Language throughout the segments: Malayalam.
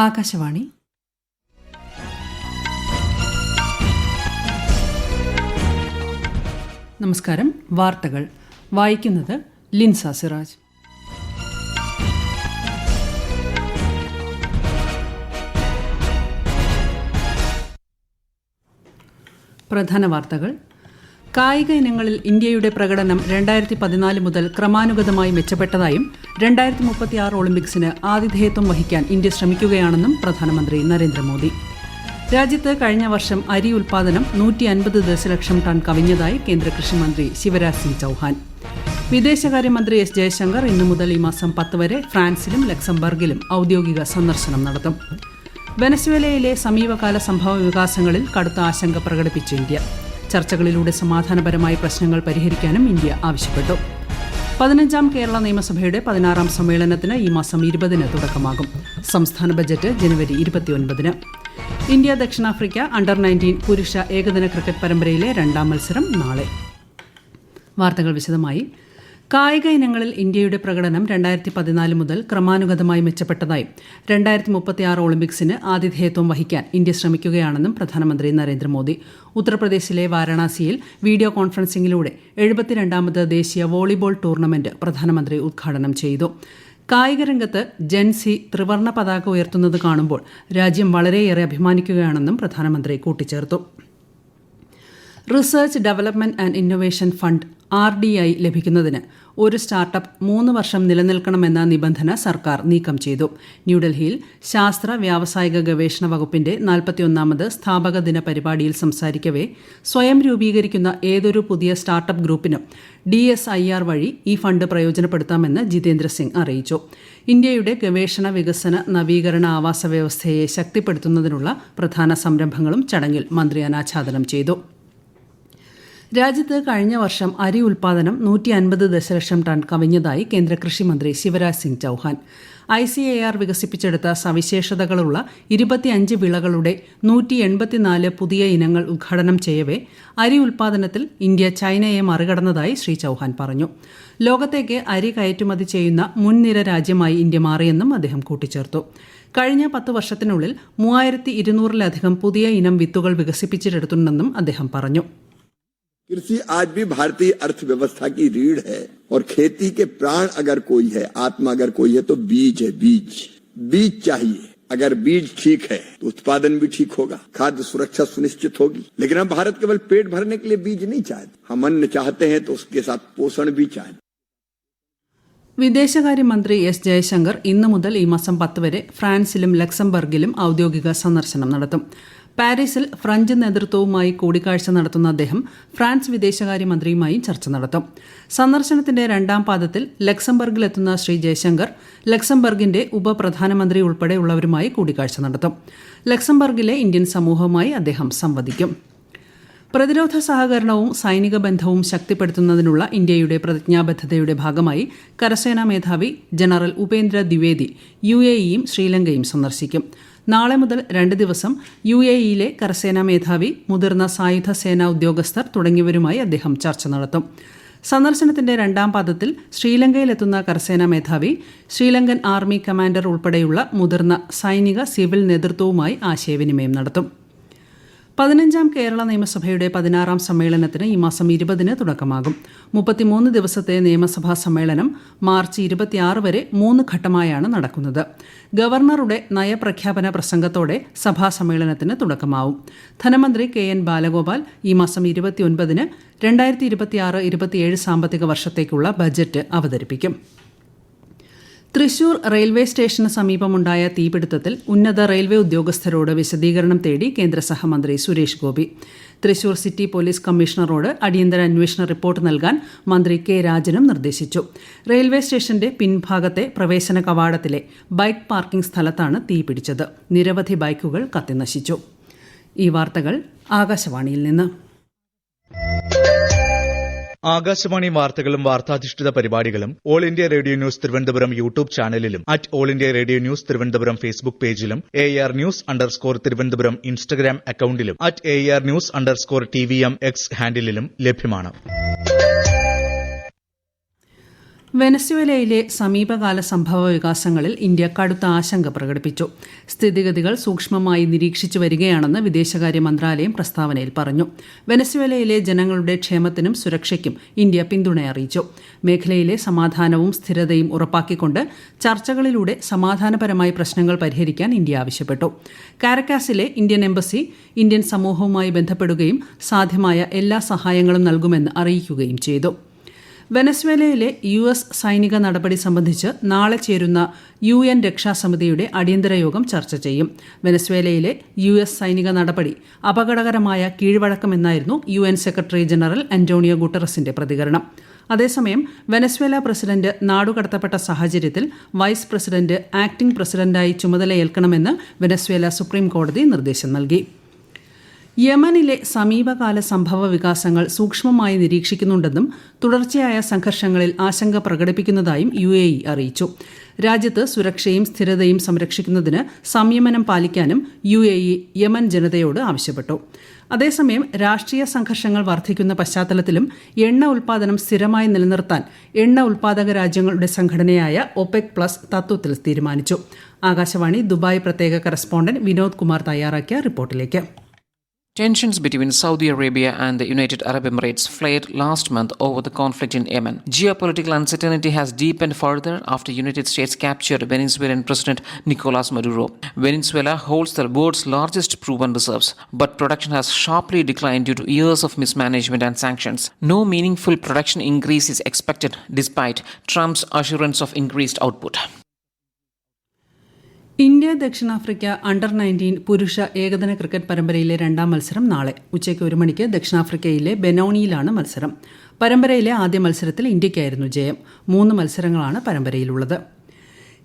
ആകാശവാണി. നമസ്കാരം. വാർത്തകൾ വായിക്കുന്നത് ലിൻസ സിറാജ്. പ്രധാന വാർത്തകൾ. കായിക ഇനങ്ങളിൽ ഇന്ത്യയുടെ പ്രകടനം 2014 മുതൽ ക്രമാനുഗതമായി മെച്ചപ്പെട്ടതായും 2036 ഒളിമ്പിക്സിന് ആതിഥേയത്വം വഹിക്കാൻ ഇന്ത്യ ശ്രമിക്കുകയാണെന്നും പ്രധാനമന്ത്രി നരേന്ദ്രമോദി. രാജ്യത്ത് കഴിഞ്ഞ വർഷം അരി ഉൽപ്പാദനം 150 ദശലക്ഷം ടൺ കവിഞ്ഞതായി കേന്ദ്ര കൃഷിമന്ത്രി ശിവരാജ് സിംഗ് ചൌഹാൻ. വിദേശകാര്യമന്ത്രി എസ് ജയശങ്കർ ഇന്നു മുതൽ ഈ മാസം 10 വരെ ഫ്രാൻസിലും ലക്സംബർഗിലും ഔദ്യോഗിക സന്ദർശനം നടത്തും. വെനസ്വേലയിലെ സമീപകാല സംഭവ വികാസങ്ങളിൽ കടുത്ത ആശങ്ക പ്രകടിപ്പിച്ചു ഇന്ത്യ. ചർച്ചകളിലൂടെ സമാധാനപരമായ പ്രശ്നങ്ങൾ പരിഹരിക്കാനും ഇന്ത്യ ആവശ്യപ്പെട്ടു. 15ാം കേരള നിയമസഭയുടെ 16ാം സമ്മേളനത്തിന് ഈ മാസം 20-ന് തുടക്കമാകും. സംസ്ഥാന ബജറ്റ് ജനുവരി 29-ന്. ഇന്ത്യ ദക്ഷിണാഫ്രിക്ക അണ്ടർ-19 പുരുഷ ഏകദിന ക്രിക്കറ്റ് പരമ്പരയിലെ 2ാം മത്സരം നാളെ. വാർത്തകൾ വിശദമായി. കായിക ഇനങ്ങളിൽ ഇന്ത്യയുടെ പ്രകടനം 2014 മുതൽ ക്രമാനുഗതമായി മെച്ചപ്പെട്ടതായും 2036 ഒളിമ്പിക്സിന് ആതിഥേയത്വം വഹിക്കാൻ ഇന്ത്യ ശ്രമിക്കുകയാണെന്നും പ്രധാനമന്ത്രി നരേന്ദ്രമോദി. ഉത്തർപ്രദേശിലെ വാരാണസിയിൽ വീഡിയോ കോൺഫറൻസിംഗിലൂടെ 72ാമത് ദേശീയ വോളിബോൾ ടൂർണമെന്റ് പ്രധാനമന്ത്രി ഉദ്ഘാടനം ചെയ്തു. കായിക രംഗത്ത് ജൻസി ത്രിവർണ്ണ പതാക ഉയർത്തുന്നത് കാണുമ്പോൾ രാജ്യം വളരെയേറെ അഭിമാനിക്കുകയാണെന്നും പ്രധാനമന്ത്രി കൂട്ടിച്ചേർത്തു. Research development and innovation fund RDI ലഭിക്കുന്നതിന് ഒരു സ്റ്റാർട്ടപ്പ് 3 വർഷം നിലനിൽക്കണമെന്ന നിബന്ധന സർക്കാർ നീക്കം ചെയ്തു. ന്യൂഡൽഹിയിൽ ശാസ്ത്ര വ്യാവസായിക ഗവേഷണ വകുപ്പിന്റെ 41ാമത് സ്ഥാപക ദിന പരിപാടിയിൽ സംസാരിക്കവെ സ്വയം രൂപീകരിക്കുന്ന ഏതൊരു പുതിയ സ്റ്റാർട്ടപ്പ് ഗ്രൂപ്പിനും DSIR വഴി ഈ ഫണ്ട് പ്രയോജനപ്പെടുത്താമെന്ന് ജിതേന്ദ്ര സിംഗ് അറിയിച്ചു. ഇന്ത്യയുടെ ഗവേഷണ വികസന നവീകരണ ആവാസ വ്യവസ്ഥയെ ശക്തിപ്പെടുത്തുന്നതിനുള്ള പ്രധാന സംരംഭങ്ങളും ചടങ്ങിൽ മന്ത്രി അനാച്ഛാദനം ചെയ്തു. രാജ്യത്ത് കഴിഞ്ഞ വർഷം അരി ഉൽപ്പാദനം 150 ദശലക്ഷം ടൺ കവിഞ്ഞതായി കേന്ദ്ര കൃഷിമന്ത്രി ശിവരാജ് സിംഗ് ചൌഹാൻ. ICAR വികസിപ്പിച്ചെടുത്ത സവിശേഷതകളുള്ള 25 വിളകളുടെ 184 പുതിയ ഇനങ്ങൾ ഉദ്ഘാടനം ചെയ്യവേ അരി ഉൽപ്പാദനത്തിൽ ഇന്ത്യ ചൈനയെ മറികടന്നതായി ശ്രീ ചൌഹാൻ പറഞ്ഞു. ലോകത്തേക്ക് അരി കയറ്റുമതി ചെയ്യുന്ന മുൻനിര രാജ്യമായി ഇന്ത്യ മാറിയെന്നും അദ്ദേഹം കൂട്ടിച്ചേർത്തു. കഴിഞ്ഞ 10 വർഷത്തിനുള്ളിൽ 3200-ലധികം പുതിയ ഇനം വിത്തുകൾ വികസിപ്പിച്ചെടുത്തിട്ടുണ്ടെന്നും അദ്ദേഹം പറഞ്ഞു. कृषि आज भी भारतीय अर्थव्यवस्था की रीढ़ है और खेती के प्राण अगर कोई है, आत्मा अगर कोई है तो बीज है. बीज चाहिए. अगर बीज ठीक है तो उत्पादन भी ठीक होगा, खाद्य सुरक्षा सुनिश्चित होगी. लेकिन हम भारत केवल पेट भरने के लिए बीज नहीं चाहते, हम अन्न चाहते हैं तो उसके साथ पोषण भी चाहते. വിദേശകാര്യമന്ത്രി എസ് ജയശങ്കർ ഇന്നു മുതൽ ഈ മാസം 10 വരെ ഫ്രാൻസിലും ലക്സംബർഗിലും ഔദ്യോഗിക സന്ദർശനം നടത്തും. പാരീസിൽ ഫ്രഞ്ച് നേതൃത്വവുമായി കൂടിക്കാഴ്ച നടത്തുന്ന അദ്ദേഹം ഫ്രാൻസ് വിദേശകാര്യമന്ത്രിയുമായും ചർച്ച നടത്തും. സന്ദർശനത്തിന്റെ 2ാം പാദത്തിൽ ലക്സംബർഗിലെത്തുന്ന ശ്രീ ജയശങ്കർ ലക്സംബർഗിന്റെ ഉപപ്രധാനമന്ത്രി ഉൾപ്പെടെയുള്ളവരുമായി കൂടിക്കാഴ്ച നടത്തും. ലക്സംബർഗിലെ ഇന്ത്യൻ സമൂഹവുമായി അദ്ദേഹം സംവദിക്കും. പ്രതിരോധ സഹകരണവും സൈനിക ബന്ധവും ശക്തിപ്പെടുത്തുന്നതിനുള്ള ഇന്ത്യയുടെ പ്രതിജ്ഞാബദ്ധതയുടെ ഭാഗമായി കരസേനാ മേധാവി ജനറൽ ഉപേന്ദ്ര ദ്വിവേദി UAEയും ശ്രീലങ്കയും സന്ദർശിക്കും. നാളെ മുതൽ 2 ദിവസം UAEയിലെ കരസേനാ മേധാവി, മുതിർന്ന സായുധ സേനാ ഉദ്യോഗസ്ഥർ തുടങ്ങിയവരുമായി അദ്ദേഹം ചർച്ച നടത്തും. സന്ദർശനത്തിന്റെ 2ാം പാദത്തിൽ ശ്രീലങ്കയിലെത്തുന്ന കരസേനാ മേധാവി ശ്രീലങ്കൻ ആർമി കമാൻഡർ ഉൾപ്പെടെയുള്ള മുതിർന്ന സൈനിക സിവിൽ നേതൃത്വവുമായി ആശയവിനിമയം നടത്തും. 15ാം കേരള നിയമസഭയുടെ 16ാം സമ്മേളനത്തിന് ഈ മാസം 20-ന് തുടക്കമാകും. 33 ദിവസത്തെ നിയമസഭാ സമ്മേളനം മാർച്ച് 26 വരെ 3 ഘട്ടമായാണ് നടക്കുന്നത്. ഗവർണറുടെ നയപ്രഖ്യാപന പ്രസംഗത്തോടെ സഭാ സമ്മേളനത്തിന് തുടക്കമാവും. ധനമന്ത്രി KN ബാലഗോപാൽ ഈ മാസം 29-ന് 2026-27 സാമ്പത്തിക വർഷത്തേക്കുള്ള ബജറ്റ് അവതരിപ്പിക്കും. തൃശൂർ റെയിൽവേ സ്റ്റേഷന് സമീപമുണ്ടായ തീപിടുത്തത്തിൽ ഉന്നത റെയിൽവേ ഉദ്യോഗസ്ഥരോട് വിശദീകരണം തേടി കേന്ദ്ര സഹമന്ത്രി സുരേഷ് ഗോപി. തൃശൂർ സിറ്റി പോലീസ് കമ്മീഷണറോട് അടിയന്തര അന്വേഷണ റിപ്പോർട്ട് നൽകാൻ മന്ത്രി K. രാജനും നിർദ്ദേശിച്ചു. റെയിൽവേ സ്റ്റേഷന്റെ പിൻഭാഗത്തെ പ്രവേശന കവാടത്തിലെ ബൈക്ക് പാർക്കിംഗ് സ്ഥലത്താണ് തീപിടിച്ചത്. നിരവധി ബൈക്കുകൾ കത്തിനശിച്ചു. ഈ വാർത്തകൾ ആകാശവാണിയിൽ നിന്ന്. ആകാശവാണി വാർത്തകളും വാർത്താധിഷ്ഠിത പരിപാടികളും all India radio news Thiruvananthapuram YouTube ചാനലിലും @all India radio news Thiruvananthapuram Facebook പേജിലും AR News_ തിരുവനന്തപുരം ഇൻസ്റ്റഗ്രാം അക്കൌണ്ടിലും @AR News_TVM X ഹാൻഡിലും ലഭ്യമാണ്. വെനസ്വേലയിലെ സമീപകാല സംഭവ വികാസങ്ങളിൽ ഇന്ത്യ കടുത്ത ആശങ്ക പ്രകടിപ്പിച്ചു. സ്ഥിതിഗതികൾ സൂക്ഷ്മമായി നിരീക്ഷിച്ചു വരികയാണെന്ന് വിദേശകാര്യ മന്ത്രാലയം പ്രസ്താവനയിൽ പറഞ്ഞു. വെനസ്വേലയിലെ ജനങ്ങളുടെ ക്ഷേമത്തിനും സുരക്ഷയ്ക്കും ഇന്ത്യ പിന്തുണ അറിയിച്ചു. മേഖലയിലെ സമാധാനവും സ്ഥിരതയും ഉറപ്പാക്കിക്കൊണ്ട് ചർച്ചകളിലൂടെ സമാധാനപരമായി പ്രശ്നങ്ങൾ പരിഹരിക്കാൻ ഇന്ത്യ ആവശ്യപ്പെട്ടു. കാരക്കാസിലെ ഇന്ത്യൻ എംബസി ഇന്ത്യൻ സമൂഹവുമായി ബന്ധപ്പെടുകയും സാധ്യമായ എല്ലാ സഹായങ്ങളും നൽകുമെന്ന് അറിയിക്കുകയും ചെയ്തു. വെനസ്വേലയിലെ US സൈനിക നടപടി സംബന്ധിച്ച് നാളെ ചേരുന്ന UN രക്ഷാസമിതിയുടെ അടിയന്തര യോഗം ചർച്ച ചെയ്യും. വെനസ്വേലയിലെ US സൈനിക നടപടി അപകടകരമായ കീഴ്വഴക്കമെന്നായിരുന്നു UN സെക്രട്ടറി ജനറൽ അന്റോണിയോ ഗുട്ടറസിന്റെ പ്രതികരണം. അതേസമയം വെനസ്വേല പ്രസിഡന്റ് നാടുകടത്തപ്പെട്ട സാഹചര്യത്തിൽ വൈസ് പ്രസിഡന്റ് ആക്ടിംഗ് പ്രസിഡന്റായി ചുമതലയേൽക്കണമെന്ന് വെനസ്വേല സുപ്രീം കോടതി നിർദ്ദേശം നൽകി. യമനിലെ സമീപകാല സംഭവ വികാസങ്ങൾ സൂക്ഷ്മമായി നിരീക്ഷിക്കുന്നുണ്ടെന്നും തുടർച്ചയായ സംഘർഷങ്ങളിൽ ആശങ്ക പ്രകടിപ്പിക്കുന്നതായും UAE അറിയിച്ചു. രാജ്യത്ത് സുരക്ഷയും സ്ഥിരതയും സംരക്ഷിക്കുന്നതിന് സംയമനം പാലിക്കാനും UAE യമൻ ജനതയോട് ആവശ്യപ്പെട്ടു. അതേസമയം രാഷ്ട്രീയ സംഘർഷങ്ങൾ വർദ്ധിക്കുന്ന പശ്ചാത്തലത്തിലും എണ്ണ ഉൽപ്പാദനം സ്ഥിരമായി നിലനിർത്താൻ എണ്ണ ഉൽപ്പാദക രാജ്യങ്ങളുടെ സംഘടനയായ OPEC+ തത്വത്തിൽ തീരുമാനിച്ചു. ആകാശവാണി ദുബായ് പ്രത്യേക കറസ്പോണ്ടന്റ് വിനോദ് കുമാർ തയ്യാറാക്കിയ റിപ്പോർട്ടിലേക്ക്. Tensions between Saudi Arabia and the United Arab Emirates flared last month over the conflict in Yemen. Geopolitical uncertainty has deepened further after United States captured Venezuelan President Nicolas Maduro. Venezuela holds the world's largest proven reserves, but production has sharply declined due to years of mismanagement and sanctions. No meaningful production increase is expected despite Trump's assurance of increased output. India ദക്ഷിണാഫ്രിക്ക അണ്ടർ-19 പുരുഷ ഏകദിന ക്രിക്കറ്റ് പരമ്പരയിലെ രണ്ടാം മത്സരം നാളെ ഉച്ചയ്ക്ക് 1 മണിക്ക് ദക്ഷിണാഫ്രിക്കയിലെ ബെനോണിയിലാണ് മത്സരം. പരമ്പരയിലെ ആദ്യ മത്സരത്തിൽ ഇന്ത്യയ്ക്കായിരുന്നു ജയം. 3 മത്സരങ്ങളാണ് പരമ്പരയിലുള്ളത്.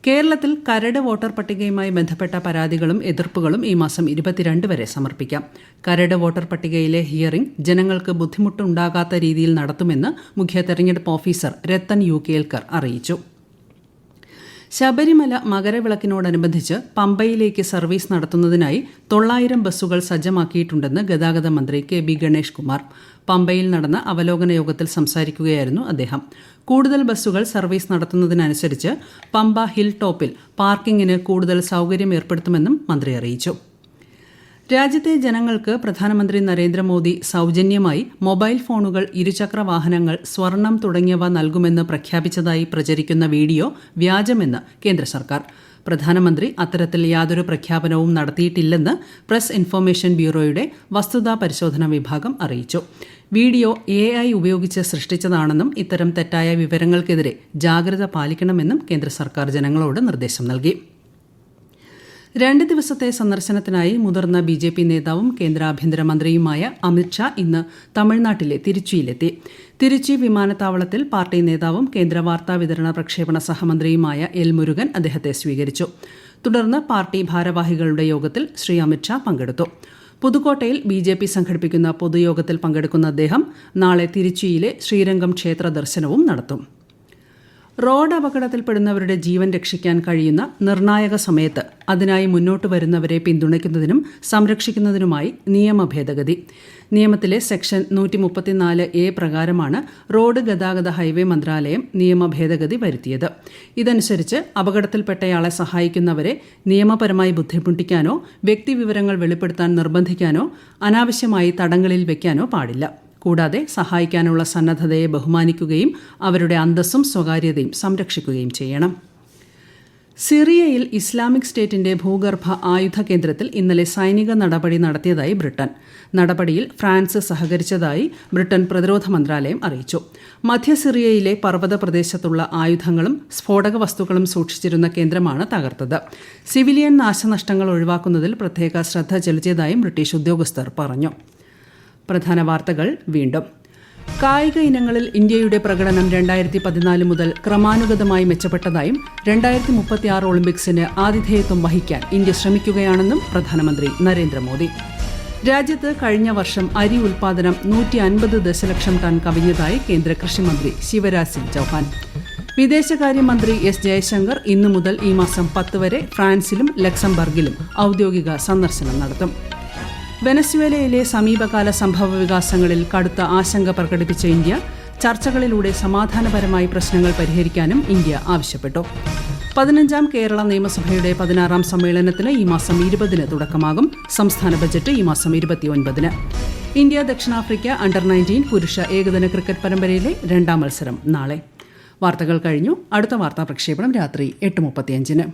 കേരളത്തിൽ കരട് വോട്ടർ പട്ടികയുമായി ബന്ധപ്പെട്ട പരാതികളും എതിർപ്പുകളും ഈ മാസം 22 വരെ സമർപ്പിക്കാം. കരട് വോട്ടർ പട്ടികയിലെ ഹിയറിംഗ് ജനങ്ങൾക്ക് ബുദ്ധിമുട്ടുണ്ടാകാത്ത രീതിയിൽ നടത്തുമെന്ന് മുഖ്യ തെരഞ്ഞെടുപ്പ് ഓഫീസർ രത്തൻ യു കേൽക്കർ അറിയിച്ചു. ശബരിമല മകരവിളക്കിനോടനുബന്ധിച്ച് പമ്പയിലേക്ക് സർവീസ് നടത്തുന്നതിനായി 900 ബസ്സുകൾ സജ്ജമാക്കിയിട്ടുണ്ടെന്ന് ഗതാഗത മന്ത്രി KB ഗണേഷ് കുമാർ. പമ്പയിൽ നടന്ന അവലോകന യോഗത്തിൽ സംസാരിക്കുകയായിരുന്നു അദ്ദേഹം. കൂടുതൽ ബസ്സുകൾ സർവീസ് നടത്തുന്നതിനനുസരിച്ച് പമ്പ ഹിൽ ടോപ്പിൽ പാർക്കിങ്ങിന് കൂടുതൽ സൗകര്യം ഏർപ്പെടുത്തുമെന്നും മന്ത്രി അറിയിച്ചു. രാജ്യത്തെ ജനങ്ങൾക്ക് പ്രധാനമന്ത്രി നരേന്ദ്രമോദി സൗജന്യമായി മൊബൈൽ ഫോണുകൾ, ഇരുചക്ര വാഹനങ്ങൾ, സ്വർണം തുടങ്ങിയവ നൽകുമെന്ന് പ്രഖ്യാപിച്ചതായി പ്രചരിക്കുന്ന വീഡിയോ വ്യാജമെന്ന് കേന്ദ്ര സർക്കാർ. പ്രധാനമന്ത്രി അത്തരത്തിൽ യാതൊരു പ്രഖ്യാപനവും നടത്തിയിട്ടില്ലെന്ന് പ്രസ് ഇൻഫർമേഷൻ ബ്യൂറോയുടെ വസ്തുതാ പരിശോധന വിഭാഗം അറിയിച്ചു. വീഡിയോ AI ഉപയോഗിച്ച് സൃഷ്ടിച്ചതാണെന്നും ഇത്തരം തെറ്റായ വിവരങ്ങൾക്കെതിരെ ജാഗ്രത പാലിക്കണമെന്നും കേന്ദ്ര സർക്കാർ ജനങ്ങളോട് നിർദ്ദേശം നൽകി. 2 ദിവസത്തെ സന്ദർശനത്തിനായി മുതിർന്ന BJP നേതാവും കേന്ദ്ര ആഭ്യന്തരമന്ത്രിയുമായ അമിത് ഷാ ഇന്ന് തമിഴ്നാട്ടിലെ തിരുച്ചിയിലെത്തി. തിരുച്ചി വിമാനത്താവളത്തിൽ പാർട്ടി നേതാവും കേന്ദ്ര വാർത്താവിതരണ പ്രക്ഷേപണ സഹമന്ത്രിയുമായ L മുരുകൻ അദ്ദേഹത്തെ സ്വീകരിച്ചു. തുടർന്ന് പാർട്ടി ഭാരവാഹികളുടെ യോഗത്തിൽ ശ്രീ അമിത് ഷാ പങ്കെടുത്തു. പുതുക്കോട്ടയിൽ BJP സംഘടിപ്പിക്കുന്ന പൊതുയോഗത്തിൽ പങ്കെടുക്കുന്ന അദ്ദേഹം നാളെ തിരുച്ചിയിലെ ശ്രീരംഗം ക്ഷേത്ര ദർശനവും നടത്തും. റോഡ് അപകടത്തിൽപ്പെടുന്നവരുടെ ജീവൻ രക്ഷിക്കാൻ കഴിയുന്ന നിർണായക സമയത്ത് അതിനായി മുന്നോട്ട് വരുന്നവരെ പിന്തുണയ്ക്കുന്നതിനും സംരക്ഷിക്കുന്നതിനുമായി നിയമ ഭേദഗതി. നിയമത്തിലെ സെക്ഷൻ 134A പ്രകാരമാണ് റോഡ് ഗതാഗത ഹൈവേ മന്ത്രാലയം നിയമ ഭേദഗതി വരുത്തിയത്. ഇതനുസരിച്ച് അപകടത്തിൽപ്പെട്ടയാളെ സഹായിക്കുന്നവരെ നിയമപരമായി ബുദ്ധിമുട്ടിക്കാനോ വ്യക്തിവിവരങ്ങൾ വെളിപ്പെടുത്താൻ നിർബന്ധിക്കാനോ അനാവശ്യമായി തടങ്കലിൽ വയ്ക്കാനോ പാടില്ല. കൂടാതെ സഹായിക്കാനുള്ള സന്നദ്ധതയെ ബഹുമാനിക്കുകയും അവരുടെ അന്തസ്സും സ്വകാര്യതയും സംരക്ഷിക്കുകയും ചെയ്യണം. സിറിയയിൽ ഇസ്ലാമിക് സ്റ്റേറ്റിന്റെ ഭൂഗർഭ ആയുധ കേന്ദ്രത്തിൽ ഇന്നലെ സൈനിക നടപടി നടത്തിയതായി ബ്രിട്ടൻ. നടപടിയിൽ ഫ്രാൻസ് സഹകരിച്ചതായി ബ്രിട്ടൻ പ്രതിരോധ മന്ത്രാലയം അറിയിച്ചു. മധ്യ സിറിയയിലെ പർവ്വത പ്രദേശത്തുള്ള ആയുധങ്ങളും സ്ഫോടക വസ്തുക്കളും സൂക്ഷിച്ചിരുന്ന കേന്ദ്രമാണ് തകർത്തത്. സിവിലിയൻ നാശനഷ്ടങ്ങൾ ഒഴിവാക്കുന്നതിൽ പ്രത്യേക ശ്രദ്ധ ചെലുത്തിയതായും ബ്രിട്ടീഷ് ഉദ്യോഗസ്ഥർ പറഞ്ഞു. പ്രധാന വാർത്തകൾ വീണ്ടും. കായിക ഇനങ്ങളിൽ ഇന്ത്യയുടെ പ്രകടനം 2014 മുതൽ ക്രമാനുഗതമായി മെച്ചപ്പെട്ടതായും 2036 ഒളിമ്പിക്സിന് ആതിഥേയത്വം വഹിക്കാൻ ഇന്ത്യ ശ്രമിക്കുകയാണെന്നും പ്രധാനമന്ത്രി നരേന്ദ്രമോദി. രാജ്യത്ത് കഴിഞ്ഞ വർഷം അരി ഉൽപ്പാദനം 150 ദശലക്ഷം ടൺ കവിഞ്ഞതായി കേന്ദ്ര കൃഷിമന്ത്രി ശിവരാജ് സിംഗ് ചൌഹാൻ. വിദേശകാര്യമന്ത്രി S ജയശങ്കർ ഇന്നു മുതൽ ഈ മാസം 10 വരെ ഫ്രാൻസിലും ലക്സംബർഗിലും ഔദ്യോഗിക സന്ദർശനം നടത്തും. വെനസ്വേലയിലെ സമീപകാല സംഭവ വികാസങ്ങളിൽ കടുത്ത ആശങ്ക പ്രകടിപ്പിച്ച ഇന്ത്യ ചർച്ചകളിലൂടെ സമാധാനപരമായി പ്രശ്നങ്ങൾ പരിഹരിക്കാനും ഇന്ത്യ ആവശ്യപ്പെട്ടു. 15ാം കേരള നിയമസഭയുടെ 16ാം സമ്മേളനത്തിന് ഈ മാസം 20-ന് തുടക്കമാകും. സംസ്ഥാന ബജറ്റ് ഈ മാസം 29-ന്. ഇന്ത്യ ദക്ഷിണാഫ്രിക്ക അണ്ടർ-19 പുരുഷ ഏകദിന ക്രിക്കറ്റ് പരമ്പരയിലെ 2ാം മത്സരം നാളെ. വാർത്തകൾ കഴിഞ്ഞു. അടുത്ത വാർത്താ പ്രക്ഷേപണം രാത്രി 8:35-ന്.